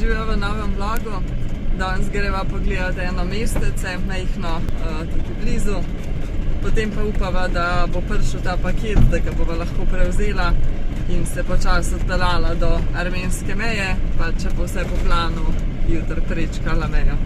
Živijo v novem vlogu. Danes greva pogledati eno mestece, majhno, tukaj blizu. Potem pa upava, da bo prišel ta paket, da ga bova lahko prevzela in se počasi odpeljala do armenske meje, pa če bo vse po planu, jutri prečkala mejo.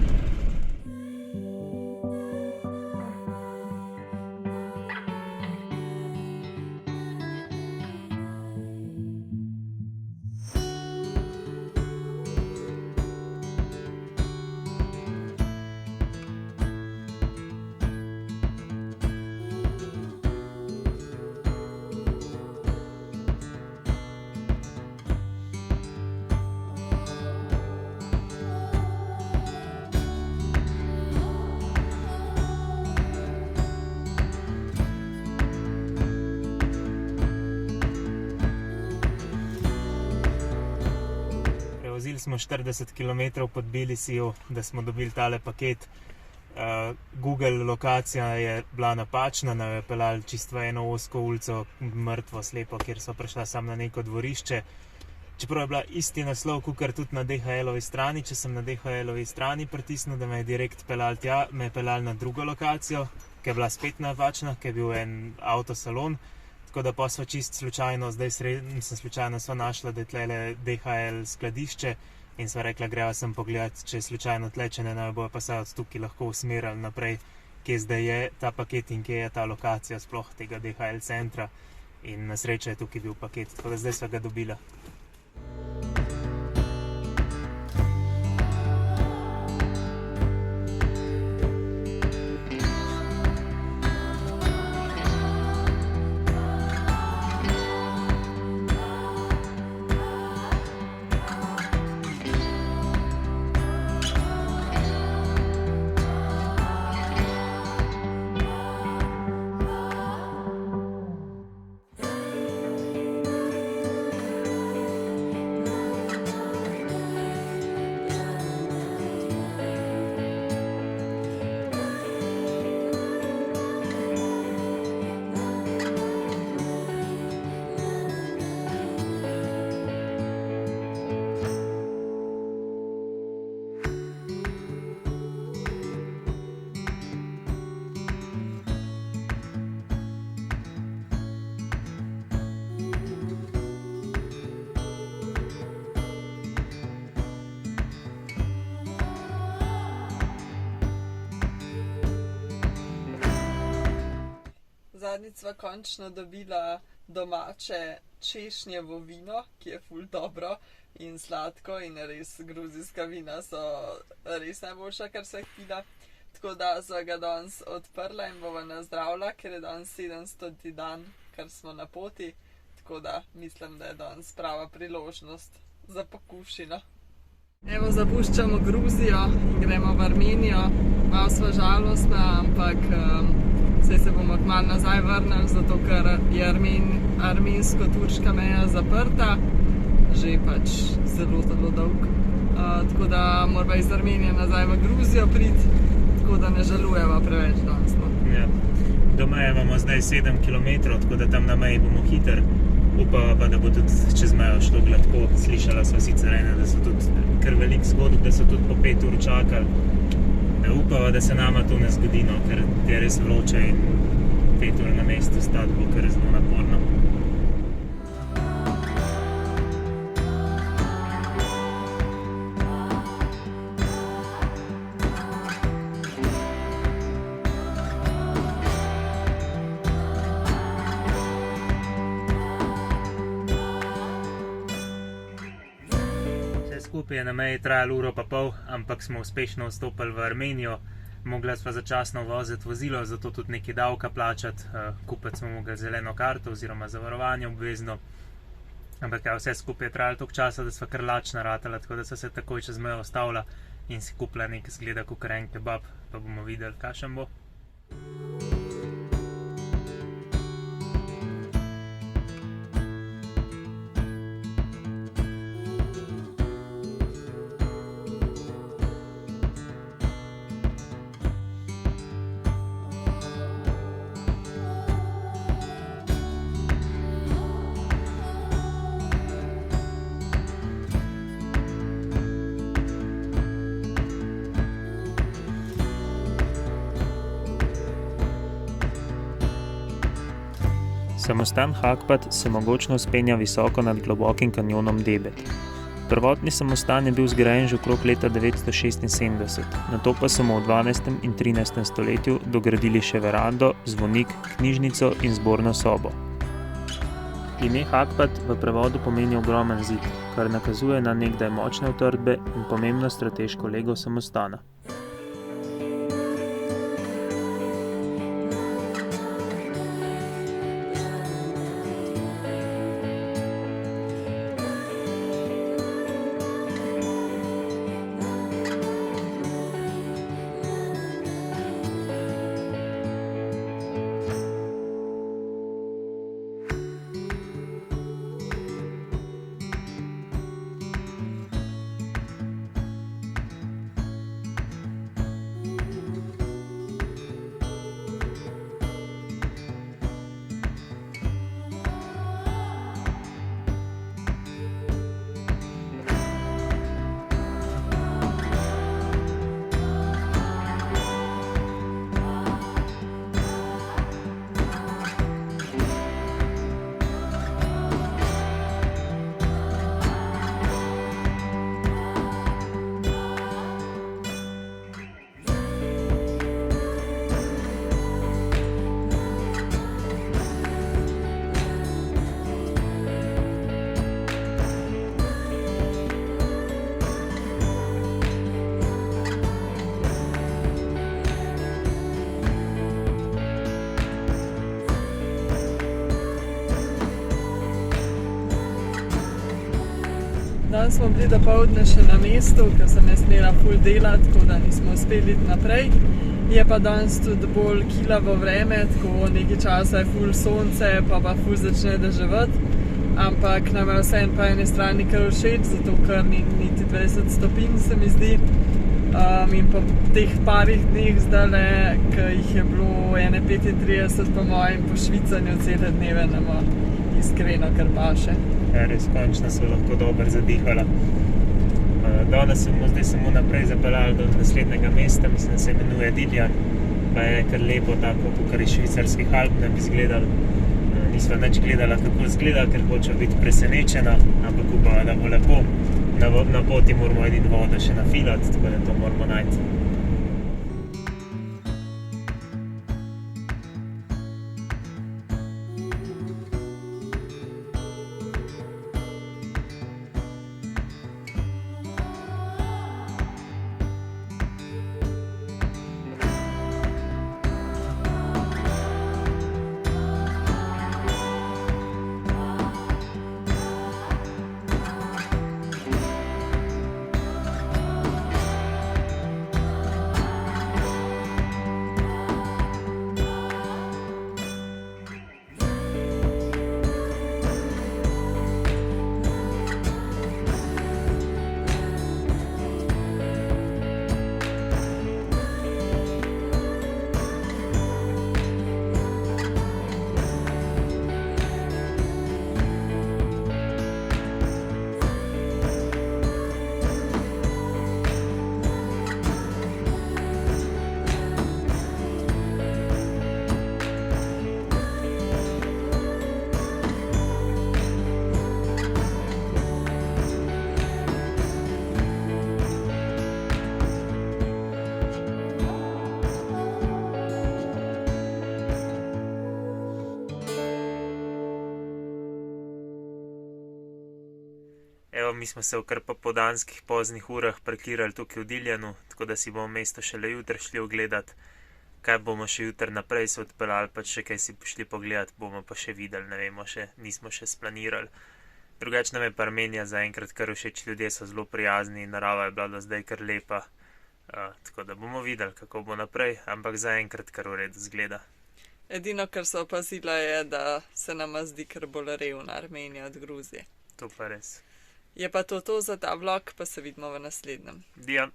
Vozili smo 40 km po Tbilisiju, da smo dobili tale paket. Google lokacija je bila napačna, nam je peljali čisto eno ozko ulico, mrtvo, slepo, kjer so prišla sam na neko dvorišče. Čeprav je bila isti naslov, kakor tudi na DHL-ovi strani, če sem na DHL-ovi strani pritisnil, da me je direkt peljal tja, me je peljal na drugo lokacijo, ki je bila spet napačna, ki je bil en avtosalon. Tako da pa sva čist slučajno, sva našla, da je tlele DHL skladišče in sva rekla, greva sem pogledati, če je slučajno tle, če ne bojo pa se od tukaj lahko usmerili naprej, kje zdaj je ta paket in kje je ta lokacija sploh tega DHL centra. In na srečo je tukaj bil paket, tako da zdaj sva ga dobila. Zadnjič sva končno dobila domače češnjevo vino, ki je ful dobro in sladko in res gruzijska vina so res najboljša, kar se jih pila. Tako da sva ga danes odprla in bova nazdravila, ker je danes 700. dan, kar smo na poti. Tako da mislim, da je danes prava priložnost za pokušino. Evo, zapuščamo Gruzijo in gremo v Armenijo. Malo sva žalostna, ampak saj se bomo kmalu nazaj vrnili, zato ker je armensko-turška meja zaprta, že pač zelo dolg. Tako da morava iz Armenije nazaj v Gruzijo priti, tako da ne žalujeva preveč danes. Ja. Do meje imamo zdaj 7 km, tako da tam na meji bomo hitro. Upava pa, da bo tudi čez mejo šlo gladko. Slišala sva sicer ene, da so tudi kar veliko zgodb, da so tudi po 5 ur čakali. Upava, da se nama to ne zgodi, no, ker je res vroče in 5 ur na mestu stati bo kar zelo naporno. Skupaj je na meji trajalo 1,5 ure, ampak smo uspešno vstopili v Armenijo. Mogla sva začasno voziti vozilo, zato tudi nekaj davka plačati. Kupiti smo mogli zeleno karto oziroma zavarovanje obvezno. Ampak vse skupaj je trajalo toliko časa, da sva kar lačna ratala, tako da sva se takoj čez mejo ustavila in si kupila nekaj zgleda kakor en kebab, pa bomo videli, kakšen bo. Samostan Hakpat se mogočno vzpenja visoko nad globokim kanjonom Debet. Prvotni samostan je bil zgrajen že okrog leta 976, nato pa so mu v 12. in 13. stoletju dogradili še verando, zvonik, knjižnico in zborno sobo. Ime Hakpat v prevodu pomeni ogromen zid, kar nakazuje na nekdaj močne utrdbe in pomembno strateško lego samostana. Danes smo bili dopoldne še na mestu, ker sem jaz imela ful dela, tako da nismo uspeli iti naprej. Je pa danes tudi bolj kilavo vreme, tako nekaj časa je ful sonce, pa ful začne deževati. Ampak nam je vseeno po eni strani kar všeč, zato ker ni niti 20 stopinj, se mi zdi. In po teh parih dneh zdajle, ki jih je bilo 35 po mojem po švicanju cele dneve, nama iskreno kar paše. Res končno so lahko dobro zadihala. Danes smo zdaj samo naprej zapeljali do naslednjega mesta, mislim, da se imenuje Diljan. Pa je kar lepo tako, kakor iz švicarskih Alp ne bi izgledali. Nisva nič gledala, kako izgleda, ker hočeva biti presenečena, ampak upava, da bo lepo. Na poti moramo edino vodo še nafilati, tako da to moramo najti. Evo, mi smo se v kar popoldanskih poznih urah parkirali tukaj v Diljanu, tako da si bomo mesto šele jutri šli ogledat. Kaj bomo še jutri naprej se odpeljali, pa še kaj si pošli pogledat, bomo pa še videli, ne vemo še, nismo še splanirali. Drugače nam je pa Armenija zaenkrat kar všeč, ljudje so zelo prijazni, narava je bila do zdaj kar lepa. Tako da bomo videli, kako bo naprej, ampak zaenkrat kar v redu zgleda. Edino, kar so opazila, je, da se nama zdi kar bolj revna Armenija od Gruzije. To pa res. Je pa to za ta vlog, pa se vidimo v naslednjem. Dijan.